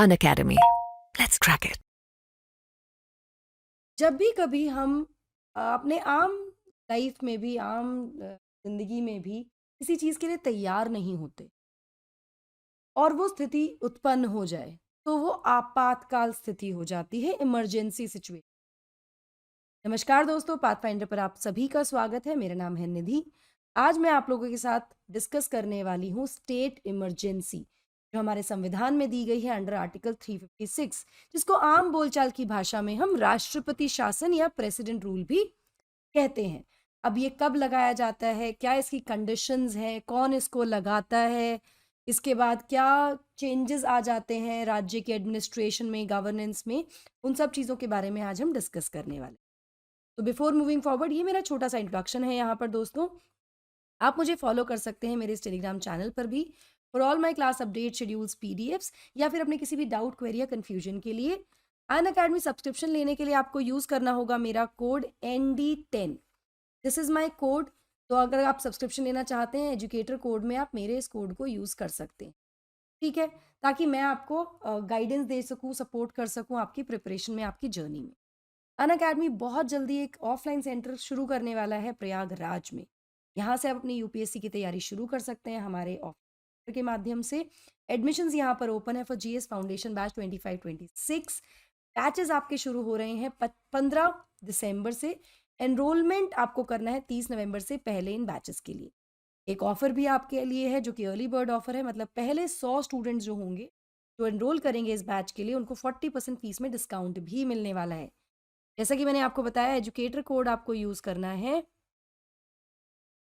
Unacademy. Let's crack it. जब भी कभी हम अपने आम लाइफ में भी जिंदगी में भी किसी चीज़ के लिए तैयार नहीं होते और वो स्थिति उत्पन्न हो जाए तो वो आपातकाल स्थिति हो जाती है, इमरजेंसी सिचुएशन। नमस्कार दोस्तों, पाथफाइंडर पर आप सभी का स्वागत है। मेरा नाम है निधि। आज मैं आप लोगों के साथ डिस्कस करने वाली हूँ स्टेट इमरजेंसी, जो हमारे संविधान में दी गई है अंडर आर्टिकल 356, जिसको आम बोलचाल की भाषा में हम राष्ट्रपति शासन या प्रेसिडेंट रूल भी कहते हैं। अब ये कब लगाया जाता है, क्या इसकी कंडीशंस हैं, कौन इसको लगाता है, इसके बाद क्या चेंजेस आ जाते हैं राज्य के एडमिनिस्ट्रेशन में, गवर्नेंस में, उन सब चीज़ों के बारे में आज हम डिस्कस करने वाले। तो बिफोर मूविंग फॉरवर्ड, ये मेरा छोटा सा इंट्रोडक्शन है यहाँ पर दोस्तों। आप मुझे फॉलो कर सकते हैं मेरे इस टेलीग्राम चैनल पर भी for all my class update schedules, PDFs, या फिर अपने किसी भी डाउट, क्वेरी या कन्फ्यूजन के लिए अनअकैडमी सब्सक्रिप्शन लेने के लिए आपको यूज़ करना होगा मेरा code ND10। This is my code. तो अगर आप सब्सक्रिप्शन लेना चाहते हैं एजुकेटर कोड में, आप मेरे इस कोड को यूज़ कर सकते हैं, ठीक है, ताकि मैं आपको गाइडेंस दे सकूँ, सपोर्ट कर सकूँ आपकी प्रिपरेशन में, आपकी जर्नी में। अनअकैडमी बहुत जल्दी एक ऑफलाइन सेंटर शुरू करने वाला है प्रयागराज में। यहाँ से आप अपनी यूपीएससी की तैयारी शुरू कर सकते हैं हमारे ऑफर के माध्यम से। एडमिशन्स यहाँ पर ओपन है for GS foundation batch 25-26। Batches आपके शुरू हो रहे हैं 15 दिसंबर से। एनरोलमेंट आपको करना है 30 नवंबर से पहले इन बैचेस के लिए। एक ऑफर भी आपके लिए है जो कि अर्ली बर्ड ऑफर है, मतलब पहले 100 स्टूडेंट्स जो होंगे, जो एनरोल करेंगे इस बैच के लिए, उनको 40% फीस में डिस्काउंट भी मिलने वाला है। जैसा कि मैंने आपको बताया, एजुकेटर कोड आपको यूज़ करना है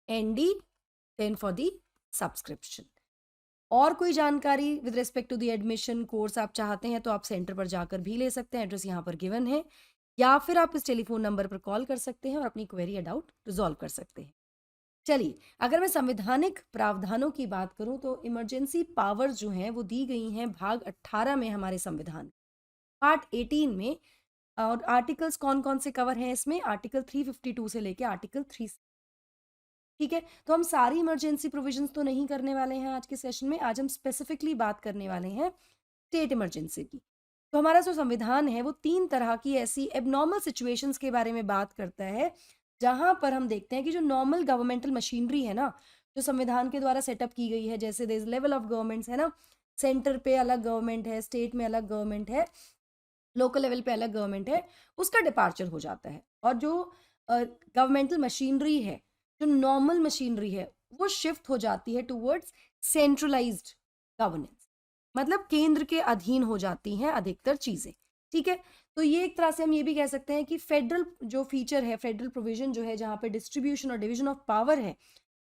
ND10 फॉर दी सब्सक्रिप्शन। और कोई जानकारी with respect to the admission course आप चाहते हैं तो आप सेंटर पर जाकर भी ले सकते हैं, एड्रेस यहाँ पर गिवन है, या फिर आप इस टेलीफोन नंबर पर कॉल कर सकते हैं और अपनी क्वेरी या डाउट रिजॉल्व कर सकते हैं। चलिए, अगर मैं संवैधानिक प्रावधानों की बात करूं तो इमरजेंसी पावर्स जो हैं वो दी गई हैं भाग 18 में हमारे संविधान, पार्ट 18 में। और आर्टिकल्स कौन कौन से कवर हैं इसमें? आर्टिकल 352 से लेके आर्टिकल 3। ठीक है, तो हम सारी इमरजेंसी प्रोविजंस तो नहीं करने वाले हैं आज के सेशन में। आज हम स्पेसिफिकली बात करने वाले हैं स्टेट इमरजेंसी की। तो हमारा जो संविधान है वो 3 तरह की ऐसी एबनॉर्मल सिचुएशंस के बारे में बात करता है, जहां पर हम देखते हैं कि जो नॉर्मल गवर्नमेंटल मशीनरी है ना, जो संविधान के द्वारा सेटअप की गई है, जैसे there is level of governments है ना, सेंटर पे अलग गवर्नमेंट है, स्टेट में अलग गवर्नमेंट है, लोकल लेवल पे अलग गवर्नमेंट है, उसका डिपार्चर हो जाता है। और जो गवर्नमेंटल मशीनरी है, जो नॉर्मल मशीनरी है, वो शिफ्ट हो जाती है टूवर्ड्स सेंट्रलाइज्ड गवर्नेंस, मतलब केंद्र के अधीन हो जाती हैं अधिकतर चीज़ें। ठीक है, तो ये एक तरह से हम ये भी कह सकते हैं कि फेडरल जो फीचर है, फेडरल प्रोविजन जो है, जहाँ पे डिस्ट्रीब्यूशन और डिवीजन ऑफ पावर है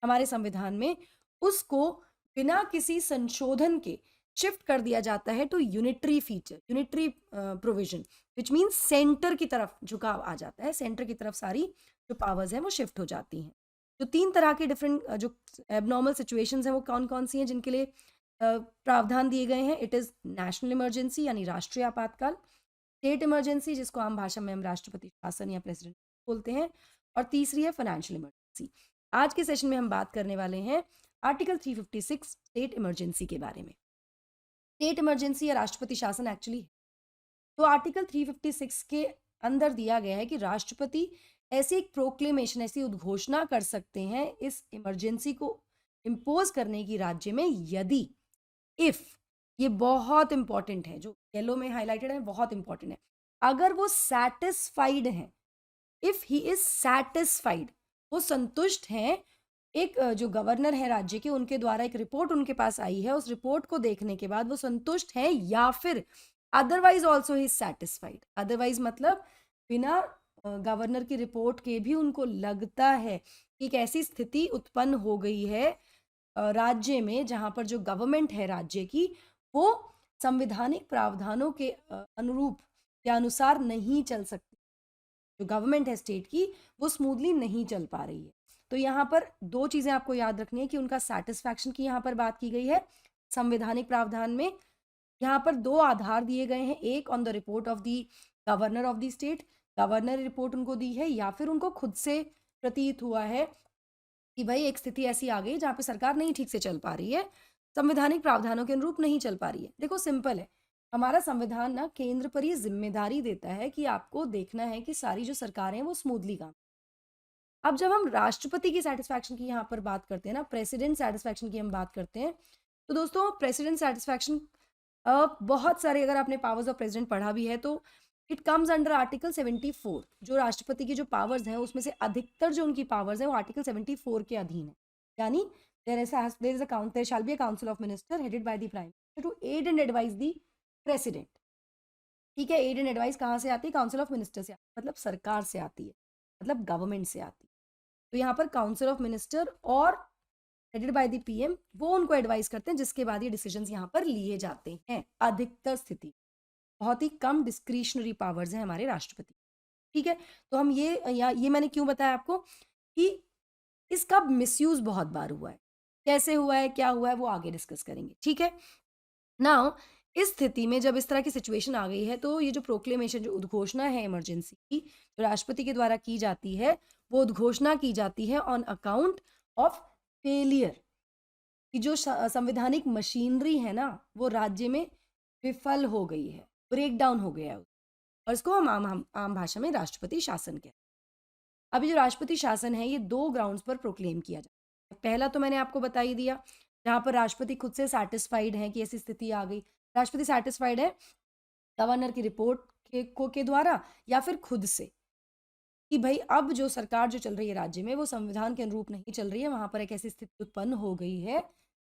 हमारे संविधान में, उसको बिना किसी संशोधन के शिफ्ट कर दिया जाता है to unitary feature, unitary provision, which means centre की तरफ झुकाव आ जाता है, सेंटर की तरफ सारी जो पावर्स हैं वो शिफ्ट हो जाती हैं। तो 3 तरह के डिफरेंट जो एबनॉर्मल सिचुएशंस हैं वो कौन कौन सी हैं जिनके लिए प्रावधान दिए गए हैं? इट इज़ नेशनल इमरजेंसी यानी राष्ट्रीय आपातकाल, स्टेट इमरजेंसी जिसको आम भाषा में हम राष्ट्रपति शासन या प्रेसिडेंट बोलते हैं, और तीसरी है फाइनेंशियल इमरजेंसी। आज के सेशन में हम बात करने वाले हैं आर्टिकल 356 स्टेट इमरजेंसी के बारे में। स्टेट इमरजेंसी या राष्ट्रपति शासन एक्चुअली, तो आर्टिकल 356 के अंदर दिया गया है कि राष्ट्रपति ऐसी एक प्रोक्लेमेशन, ऐसी उद्घोषणा कर सकते हैं इस इमरजेंसी को इम्पोज करने की राज्य में, यदि इफ, ये बहुत इंपॉर्टेंट है, जो येलो में हाईलाइटेड है बहुत इंपॉर्टेंट है, अगर वो सेटिस्फाइड है, इफ ही इज सेटिस्फाइड, वो संतुष्ट हैं। एक जो गवर्नर है राज्य के, उनके द्वारा एक रिपोर्ट उनके पास आई है, उस रिपोर्ट को देखने के बाद वो संतुष्ट हैं, या फिर otherwise also he satisfied. Otherwise मतलब बिना गवर्नर की रिपोर्ट के भी उनको लगता है कि एक ऐसी स्थिति उत्पन्न हो गई है राज्य में, जहां पर जो गवर्नमेंट है राज्य की, वो संवैधानिक प्रावधानों के अनुरूप या अनुसार नहीं चल सकती, जो गवर्नमेंट है स्टेट की, वो स्मूथली नहीं चल पा रही है। तो यहाँ पर 2 चीज़ें आपको याद रखनी है कि उनका सेटिस्फैक्शन की यहाँ पर बात की गई है संवैधानिक प्रावधान में। यहाँ पर 2 आधार दिए गए हैं, एक on the report of the governor of the state, governor report उनको दी है, या फिर उनको खुद से प्रतीत हुआ है कि भाई एक स्थिति ऐसी आ गई जहाँ पे सरकार नहीं ठीक से चल पा रही है, संवैधानिक प्रावधानों के अनुरूप नहीं चल पा रही है। देखो सिंपल है, हमारा संविधान ना केंद्र पर ये जिम्मेदारी देता है कि आपको देखना है कि सारी जो सरकारें हैं वो स्मूथली काम। अब जब हम राष्ट्रपति की सेटिस्फैक्शन की यहाँ पर बात करते हैं ना, प्रेसिडेंट सेटिस्फैक्शन की हम बात करते हैं, तो दोस्तों प्रेसिडेंट सेटिस्फैक्शन बहुत सारे, अगर आपने पावर्स ऑफ प्रेसिडेंट पढ़ा भी है तो इट कम्स अंडर आर्टिकल 74। जो राष्ट्रपति की जो पावर्स हैं उसमें से अधिकतर जो उनकी पावर्स हैं वो आर्टिकल 74 के अधीन है। यानी there shall be a council of minister headed by the prime minister to aid and advise the president. ठीक है, एड एंड एडवाइस कहाँ से आती है? काउंसिल ऑफ मिनिस्टर से, मतलब सरकार से आती है, मतलब गवर्नमेंट से आती है। तो यहाँ पर काउंसिल ऑफ मिनिस्टर और हेडेड बाय द पीएम वो उनको एडवाइस करते हैं, जिसके बाद ये डिसीजंस यहाँ पर लिए जाते हैं। अधिकतर स्थिति, बहुत ही कम डिस्क्रिशनरी पावर्स हैं हमारे राष्ट्रपति। ठीक है, तो हम ये मैंने क्यों बताया आपको कि इसका मिसयूज बहुत बार हुआ है। कैसे हुआ है, क्या हुआ है, वो आगे डिस्कस करेंगे। ठीक है, नाउ इस स्थिति में जब इस तरह की सिचुएशन आ गई है तो ये जो प्रोक्लेमेशन, जो उद्घोषणा है इमरजेंसी की, जो राष्ट्रपति के द्वारा की जाती है, वो उद्घोषणा की जाती है ऑन अकाउंट ऑफ फेलियर कि जो संवैधानिक मशीनरी है ना वो राज्य में विफल हो गई है, ब्रेक डाउन हो गया है, और इसको हम आम भाषा में राष्ट्रपति शासन कहते हैं। अभी जो राष्ट्रपति शासन है ये 2 ग्राउंड्स पर प्रोक्लेम किया जाता है। पहला तो मैंने आपको बता ही दिया, जहाँ पर राष्ट्रपति खुद से सैटिस्फाइड है कि ऐसी स्थिति आ गई। राष्ट्रपति सैटिस्फाइड है गवर्नर की रिपोर्ट के द्वारा या फिर खुद से, कि भाई अब जो सरकार जो चल रही है राज्य में वो संविधान के अनुरूप नहीं चल रही है, वहां पर एक ऐसी स्थिति उत्पन्न हो गई है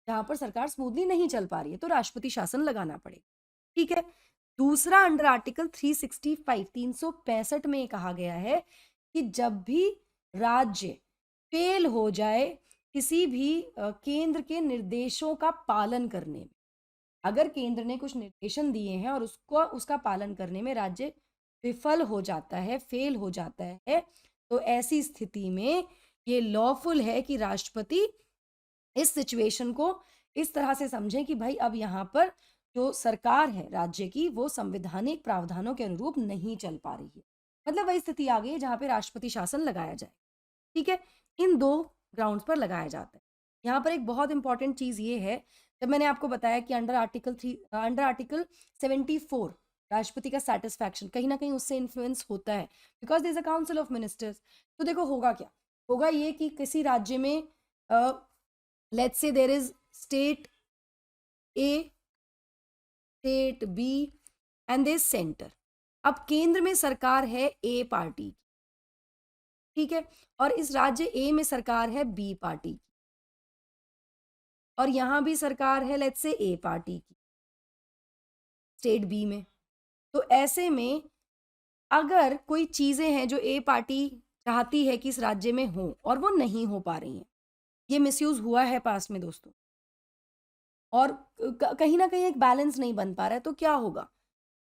जहां पर सरकार स्मूथली नहीं चल पा रही है, तो राष्ट्रपति शासन लगाना पड़ेगा। ठीक है, दूसरा अंडर आर्टिकल 365 में कहा गया है कि जब भी राज्य फेल हो जाए किसी भी केंद्र के निर्देशों का पालन करने में, अगर केंद्र ने कुछ निर्देशन दिए हैं और उसका पालन करने में राज्य विफल हो जाता है, फेल हो जाता है, तो ऐसी स्थिति में ये लॉफुल है कि राष्ट्रपति इस सिचुएशन को इस तरह से समझे कि भाई अब यहाँ पर जो सरकार है राज्य की वो संवैधानिक प्रावधानों के अनुरूप नहीं चल पा रही है। मतलब वही स्थिति आ गई है जहाँ पे राष्ट्रपति शासन लगाया जाए। ठीक है, इन 2 ग्राउंड्स पर लगाया जाता है। यहाँ पर एक बहुत इंपॉर्टेंट चीज ये है, जब मैंने आपको बताया कि अंडर आर्टिकल 74 राष्ट्रपति का सेटिस्फैक्शन कहीं ना कहीं उससे इन्फ्लुएंस होता है, because there is a council of ministers. तो देखो होगा क्या, होगा ये कि किसी राज्य में let's say there is state A, state B and there centre. अब केंद्र में सरकार है ए पार्टी, ठीक है, और इस राज्य ए में सरकार है बी पार्टी की, और यहां भी सरकार है लेट्स से ए पार्टी की स्टेट बी में। तो ऐसे में अगर कोई चीजें हैं जो ए पार्टी चाहती है कि इस राज्य में हो और वो नहीं हो पा रही हैं, ये मिसयूज हुआ है पास्ट में दोस्तों, और कहीं ना कहीं एक बैलेंस नहीं बन पा रहा है, तो क्या होगा,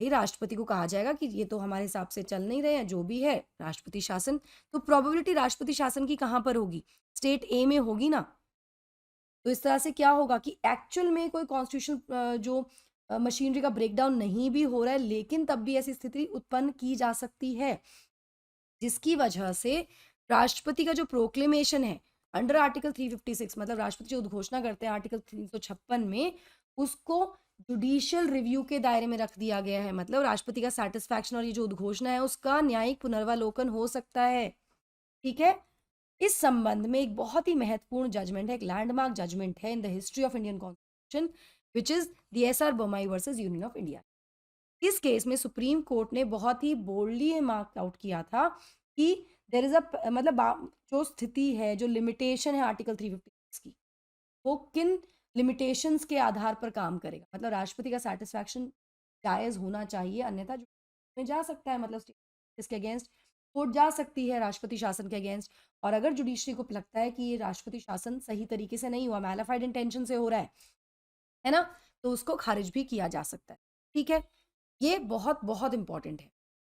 ये राष्ट्रपति को कहा जाएगा कि ये तो हमारे हिसाब से चल नहीं रहे हैं, जो भी है राष्ट्रपति शासन। तो प्रोबेबिलिटी राष्ट्रपति शासन की कहाँ पर होगी, स्टेट ए में होगी ना। तो इस तरह से क्या होगा कि एक्चुअल में कोई कॉन्स्टिट्यूशन जो मशीनरी का ब्रेकडाउन नहीं भी हो रहा है, लेकिन तब भी ऐसी स्थिति उत्पन्न की जा सकती है, जिसकी वजह से राष्ट्रपति का जो प्रोक्लेमेशन है अंडर आर्टिकल 356, मतलब राष्ट्रपति जो उद्घोषणा करते हैं आर्टिकल 356 में, उसको जुडिशियल रिव्यू के दायरे में रख दिया गया है। मतलब राष्ट्रपति का सेटिस्फैक्शन और ये जो उद्घोषणा है उसका न्यायिक पुनर्वालोकन हो सकता है। ठीक है, इस संबंध में एक बहुत ही महत्वपूर्ण जजमेंट है, एक लैंडमार्क जजमेंट है in the history of Indian constitution, which is the SR Bommai versus Union of India. इस केस में सुप्रीम कोर्ट ने बहुत ही बोल्डली मार्क आउट किया था कि देयर इज अ मतलब जो स्थिति है, जो लिमिटेशन है आर्टिकल 356 की, वो किन लिमिटेशंस के आधार पर काम करेगा। मतलब राष्ट्रपति का सेटिस्फैक्शन जायज होना चाहिए, अन्यथा में जा सकता है, मतलब इसके अगेंस्ट कोर्ट जा सकती है राष्ट्रपति शासन के अगेंस्ट। और अगर जुडिशरी को लगता है कि ये राष्ट्रपति शासन सही तरीके से नहीं हुआ, मैलिफाइड इंटेंशन से हो रहा है ना, तो उसको खारिज भी किया जा सकता है। ठीक है, ये बहुत बहुत इंपॉर्टेंट है।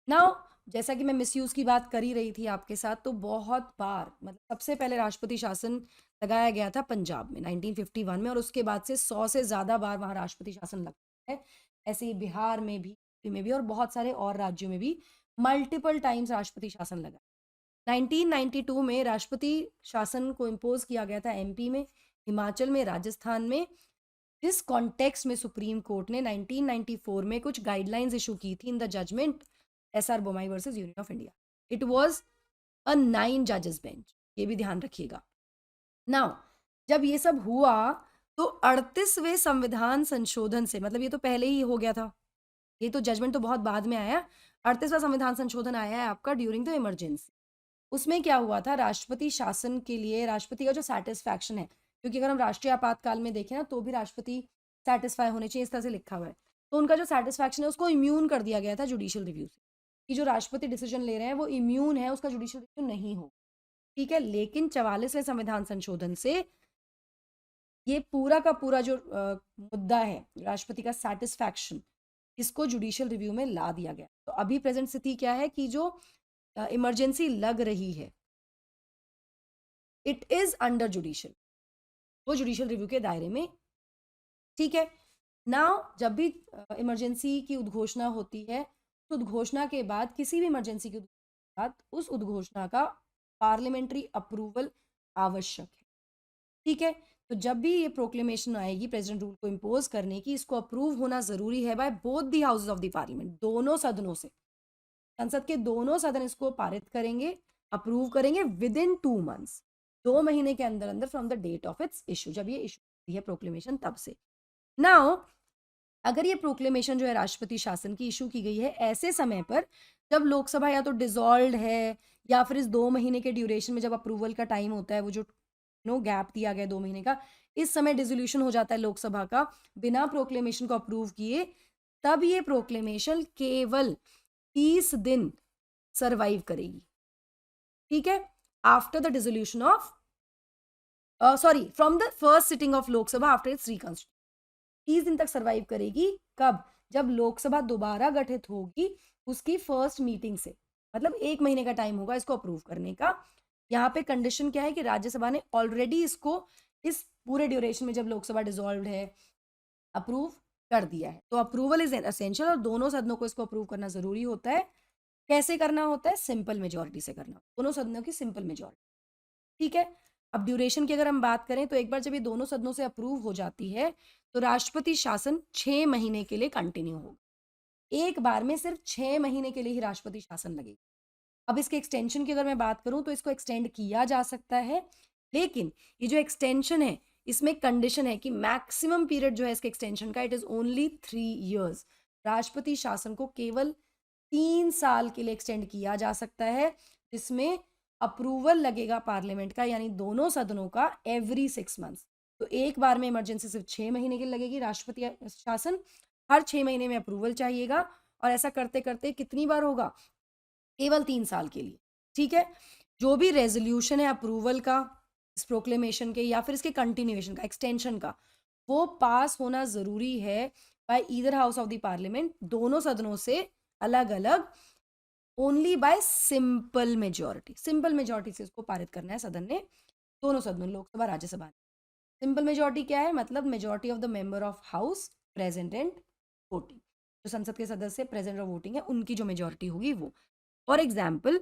नाउ जैसा कि मैं मिसयूज की बात कर ही रही थी आपके साथ, तो बहुत बार, मतलब सबसे पहले राष्ट्रपति शासन लगाया गया था पंजाब में 1951 में, और उसके बाद से 100 से ज़्यादा बार वहाँ राष्ट्रपति शासन लगता है। ऐसे ही बिहार में भी, यूपी में भी, और बहुत सारे और राज्यों में भी मल्टीपल टाइम्स राष्ट्रपति शासन लगा। 1992 में राष्ट्रपति शासन को इम्पोज किया गया था एमपी में, हिमाचल में, राजस्थान में, इस कॉन्टेक्स्ट में सुप्रीम कोर्ट ने 1994 में कुछ गाइडलाइंस इशू की थी in the judgment SR Bommai versus Union of India. It was a 9 जजेस बेंच, ये भी ध्यान रखिएगा. नाउ जब ये सब हुआ तो 38वें संविधान संशोधन से, मतलब ये तो पहले ही हो गया था, ये तो जजमेंट तो बहुत बाद में आया. 38वां संविधान संशोधन आया है आपका ड्यूरिंग द इमरजेंसी. उसमें क्या हुआ था, राष्ट्रपति शासन के लिए राष्ट्रपति का जो सेटिस्फैक्शन है, क्योंकि अगर हम राष्ट्रीय आपातकाल में देखें ना तो भी राष्ट्रपति सेटिस्फाई होने चाहिए, इस तरह से लिखा हुआ है. तो उनका जो सेटिस्फैक्शन है उसको इम्यून कर दिया गया था जुडिशियल रिव्यू से, कि जो राष्ट्रपति डिसीजन ले रहे हैं वो इम्यून है, उसका जुडिशियल रिव्यू नहीं हो. ठीक है, लेकिन 44वें संविधान संशोधन से ये पूरा का पूरा जो मुद्दा है राष्ट्रपति का सेटिस्फैक्शन, इसको जुडिशियल रिव्यू में ला दिया गया. तो अभी प्रेजेंट स्थिति क्या है कि जो इमरजेंसी लग रही है इट इज अंडर जुडिशियल, वो जुडिशियल रिव्यू के दायरे में. ठीक है, नाउ जब भी इमरजेंसी की उद्घोषणा होती है तो उद्घोषणा के बाद, किसी भी इमरजेंसी की बाद, उस उद्घोषणा का पार्लियामेंट्री अप्रूवल आवश्यक है. ठीक है, तो जब भी ये प्रोक्लेमेशन आएगी प्रेसिडेंट रूल को इम्पोज करने की, इसको अप्रूव होना जरूरी है by both the houses of the parliament, दोनों सदनों से. संसद के दोनों सदन इसको पारित करेंगे, अप्रूव करेंगे विद इन 2 months, 2 महीने के अंदर अंदर from the date of its issue, जब ये इशू है प्रोक्लेमेशन तब से. नाउ अगर ये प्रोक्लेमेशन जो है राष्ट्रपति शासन की इशू की गई है ऐसे समय पर जब लोकसभा या तो डिसॉल्व्ड है, या फिर इस 2 महीने के ड्यूरेशन में जब अप्रूवल का टाइम होता है, वो जो गैप दिया गया 2 महीने का, इस समय डिसोल्यूशन हो जाता है लोकसभा का बिना प्रोक्लेमेशन को अप्रूव किए, तब ये प्रोक्लेमेशन केवल 30 दिन सरवाइव करेगी. ठीक है, after the dissolution of from the first sitting of Lok Sabha after it's reconstitution. 30 दिन तक सरवाइव करेगी. कब? जब लोकसभा दोबारा गठित होगी उसकी फर्स्ट मीटिंग से, मतलब 1 महीने का टाइम होगा इसको अप्रूव करने का. यहाँ पे कंडीशन क्या है कि राज्यसभा ने ऑलरेडी इसको इस पूरे ड्यूरेशन में जब लोकसभा डिसॉल्व्ड है अप्रूव कर दिया है. तो अप्रूवल इज एसेंशियल और दोनों सदनों को इसको अप्रूव करना जरूरी होता है. कैसे करना होता है? सिंपल मेजोरिटी से करना, दोनों सदनों की सिंपल मेजोरिटी. ठीक है, अब ड्यूरेशन की अगर हम बात करें तो एक बार जब ये दोनों सदनों से अप्रूव हो जाती है तो राष्ट्रपति शासन 6 महीने के लिए कंटिन्यू होगा. एक बार में सिर्फ 6 महीने के लिए ही राष्ट्रपति शासन लगेगा. अब इसके एक्सटेंशन की अगर मैं बात करूं तो इसको एक्सटेंड किया जा सकता है, लेकिन ये जो एक्सटेंशन है इसमें कंडीशन है कि मैक्सिमम पीरियड जो है इसके एक्सटेंशन का इट इज ओनली 3 years. राष्ट्रपति शासन को केवल 3 साल के लिए एक्सटेंड किया जा सकता है, जिसमें अप्रूवल लगेगा पार्लियामेंट का, यानी दोनों सदनों का एवरी 6 months. तो एक बार में इमरजेंसी सिर्फ 6 महीने के लिए लगेगी राष्ट्रपति शासन, हर 6 महीने में अप्रूवल चाहिएगा, और ऐसा करते करते कितनी बार होगा? केवल 3 साल के लिए. ठीक है, जो भी रेजोल्यूशन है अप्रूवल का इस प्रोक्लेमेशन के या फिर इसके कंटिन्यूएशन का, एक्सटेंशन का, वो पास होना जरूरी है by either house of the parliament, दोनों सदनों से अलग अलग, only by simple majority. Simple majority से इसको पारित करना है सदन ने, दोनों सदनों लोकसभा राज्यसभा ने. सिंपल मेजोरिटी क्या है? मतलब majority of the member of house present and voting, जो संसद के सदस्य प्रेजेंट और वोटिंग है उनकी जो मेजोरिटी होगी वो. फॉर एग्जाम्पल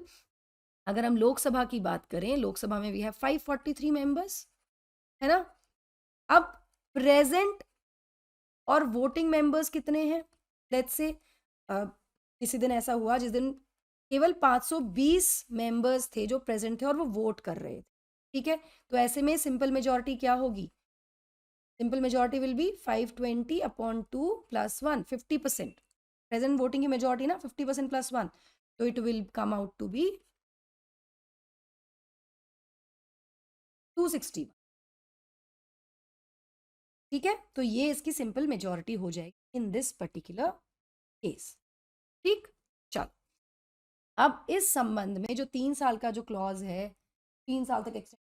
अगर हम लोकसभा की बात करें, लोकसभा में वी हैव 543 मेंबर्स, है ना. अब प्रेजेंट और वोटिंग मेंबर्स कितने हैं? लेट्स से किसी दिन ऐसा हुआ जिस दिन केवल 520 मेंबर्स थे जो प्रेजेंट थे और वो वोट कर रहे थे. ठीक है, तो ऐसे में सिंपल मेजोरिटी क्या होगी? Simple majority will be 520/2 + 1, 50%. Present voting की मेजोरिटी ना 50% + 1, तो it will come out to be 260. ठीक है, तो ये इसकी सिंपल मेजोरिटी हो जाएगी इन दिस पर्टिकुलर केस. ठीक, चलो अब इस संबंध में जो 3 साल का जो क्लॉज है, 3 साल तक एक्सटेंड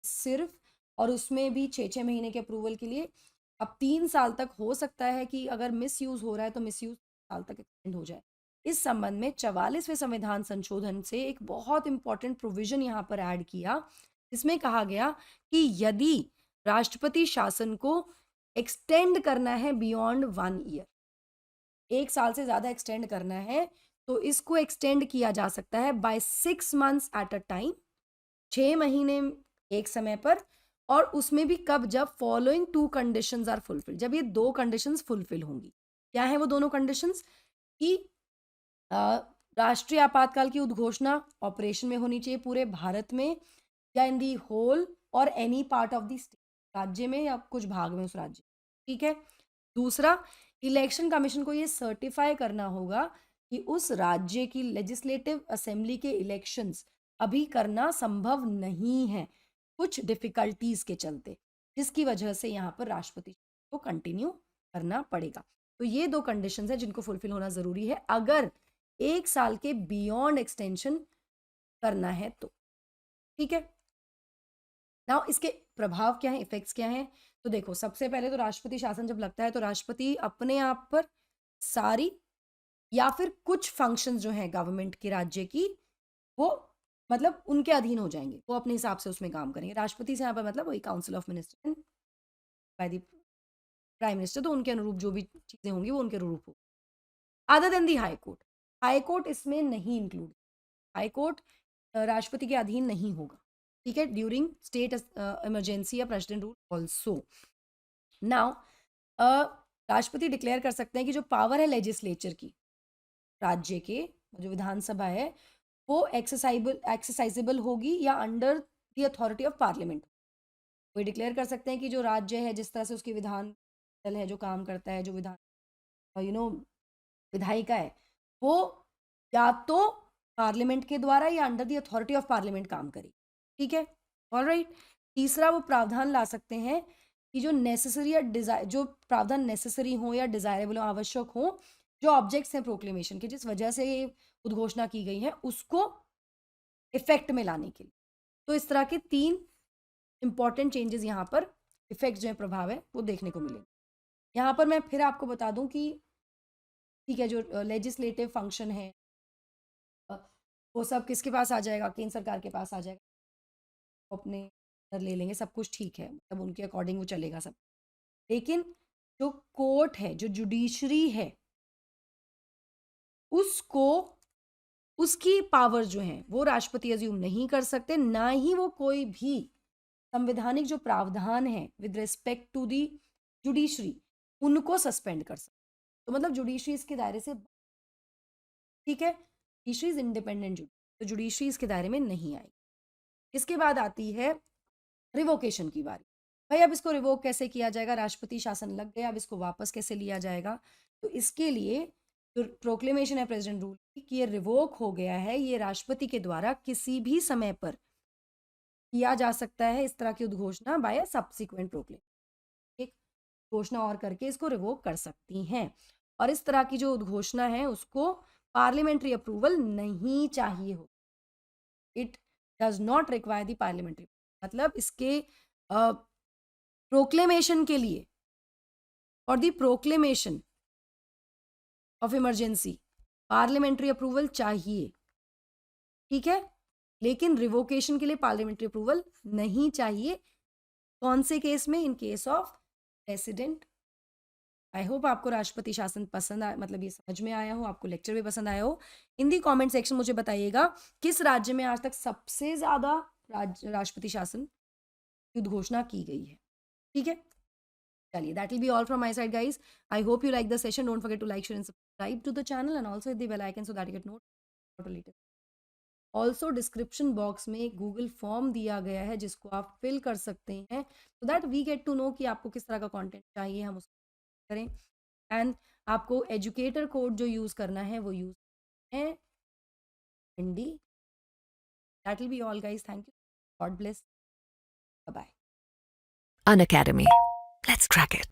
सिर्फ, और उसमें भी 6 महीने के अप्रूवल के लिए. अब 3 साल तक हो सकता है कि अगर मिस यूज हो रहा है तो मिस यूज साल तक एक्सटेंड हो जाए. इस संबंध में 44वें संविधान संशोधन से एक बहुत इंपॉर्टेंट प्रोविजन यहाँ पर ऐड किया, जिसमें कहा गया कि यदि राष्ट्रपति शासन को एक्सटेंड करना है बियॉन्ड 1 year, 1 साल से ज्यादा एक्सटेंड करना है, तो इसको एक्सटेंड किया जा सकता है by 6 months at a time, 6 महीने एक समय पर, और उसमें भी कब, जब फॉलोइंग 2 कंडीशंस आर फुलफिल्ड, जब ये 2 कंडीशंस फुलफिल होंगी। क्या है वो दोनों कंडीशंस? कि राष्ट्रीय आपातकाल की उद्घोषणा ऑपरेशन में होनी चाहिए पूरे भारत में, या इन दी होल और any part of the state, राज्य में या कुछ भाग में उस राज्य, ठीक है। दूसरा, इलेक्शन कमीशन को ये सर्टिफाई करना होगा कि उस राज्य की लेजिस्लेटिव असेंबली के इलेक्शंस अभी करना संभव नहीं है कुछ डिफिकल्टीज के चलते, जिसकी वजह से यहाँ पर राष्ट्रपति को कंटिन्यू करना पड़ेगा। तो ये 2 कंडीशंस हैं जिनको फुलफिल होना जरूरी है अगर 1 साल के बियॉन्ड एक्सटेंशन करना है तो, ठीक है। नाउ इसके प्रभाव क्या है, इफेक्ट्स क्या हैं? तो देखो, सबसे पहले तो राष्ट्रपति शासन जब लगता है तो राष्ट्रपति अपने आप पर सारी या फिर कुछ फंक्शंस जो हैं गवर्नमेंट के राज्य की, वो मतलब उनके अधीन हो जाएंगे, वो अपने हिसाब से उसमें काम करेंगे। राष्ट्रपति से यहाँ पर मतलब वही council of minister bye the prime minister, तो उनके अनुरूप जो भी चीजें होंगी वो उनके अनुरूप हो। अदर देन दी हाई कोर्ट, हाई कोर्ट इसमें नहीं इंक्लूड, हाई कोर्ट राष्ट्रपति के अधीन नहीं होगा, ठीक है, ड्यूरिंग स्टेट इमरजेंसी या प्रेसिडेंट रूल ऑल्सो। नाउ राष्ट्रपति डिक्लेयर कर सकते हैं कि जो पावर है लेजिस्लेचर की, राज्य के जो विधानसभा है, वो एक्सरसाइजेबल होगी या under the authority of parliament. वो डिक्लेयर कर सकते हैं कि जो राज्य है, जिस तरह से उसकी विधान दल है जो काम करता है, जो विधान विधायिका है, वो या तो पार्लियामेंट के द्वारा या under the authority of parliament काम करेगी, ठीक है, ऑलराइट। तीसरा, वो प्रावधान ला सकते हैं कि जो नेसेसरी या जो प्रावधान नेसेसरी हो या डिजायरेबल हो, आवश्यक हो, जो ऑब्जेक्ट्स हैं प्रोक्लेमेशन के, जिस वजह से ये उद्घोषणा की गई है, उसको इफेक्ट में लाने के लिए। तो इस तरह के 3 इंपॉर्टेंट चेंजेस यहाँ पर, इफेक्ट जो है, प्रभाव है, वो देखने को मिले। यहाँ पर मैं फिर आपको बता दूं कि ठीक है, जो लेजिस्लेटिव फंक्शन है वो सब किसके पास आ जाएगा, केंद्र सरकार के पास आ जाएगा, वो अपने ले लेंगे, सब कुछ ठीक है, मतलब उनके अकॉर्डिंग वो चलेगा सब। लेकिन जो कोर्ट है, जो जुडिशरी है, उसको उसकी पावर जो है वो राष्ट्रपति अज्यूम नहीं कर सकते, ना ही वो कोई भी संवैधानिक जो प्रावधान है with respect to the judiciary, उनको सस्पेंड कर सकते। तो मतलब जुडिशरी इसके दायरे से, ठीक है, जुडिशरी इज इंडिपेंडेंट जुडिशरी, तो जुडिशरी इसके दायरे में नहीं आएगी। इसके बाद आती है रिवोकेशन की बारी। भाई अब इसको रिवोक कैसे किया जाएगा, राष्ट्रपति शासन लग गया, अब इसको वापस कैसे लिया जाएगा? तो इसके लिए जो प्रोक्लेमेशन है प्रेसिडेंट रूल की कि ये रिवोक हो गया है, ये राष्ट्रपति के द्वारा किसी भी समय पर किया जा सकता है, इस तरह की उद्घोषणा बाय सब्सिक्वेंट प्रोक्लेमेशन, एक घोषणा और करके इसको रिवोक कर सकती हैं। और इस तरह की जो उद्घोषणा है उसको पार्लियामेंट्री अप्रूवल नहीं चाहिए हो, it does not require the parliamentary, मतलब इसके प्रोक्लेमेशन के लिए और the proclamation of emergency parliamentary approval चाहिए, ठीक है, लेकिन रिवोकेशन के लिए पार्लियामेंट्री अप्रूवल नहीं चाहिए। कौन से केस में? In case of president. I hope आपको राष्ट्रपति शासन पसंद आया, मतलब ये समझ में आया हो, आपको लेक्चर भी पसंद आया हो। इन दी कमेंट सेक्शन मुझे बताइएगा किस राज्य में आज तक सबसे ज्यादा राष्ट्रपति शासन की उद्घोषणा की गई है, ठीक है। चलिए, that will be all from my side, guys. I hope you like the session. Don't forget to like, share and subscribe to the channel and also hit the bell icon so that you get notified. Also description box में Google form दिया गया है जिसको आप fill कर सकते हैं, so that we get to know कि आपको किस तरह का कंटेंट चाहिए, हम उसको करें। एंड आपको एजुकेटर कोड जो यूज़ करना है वो यूज़ है Hindi. That will be all, guys. Thank you. God bless. Bye bye. Unacademy. Let's crack it.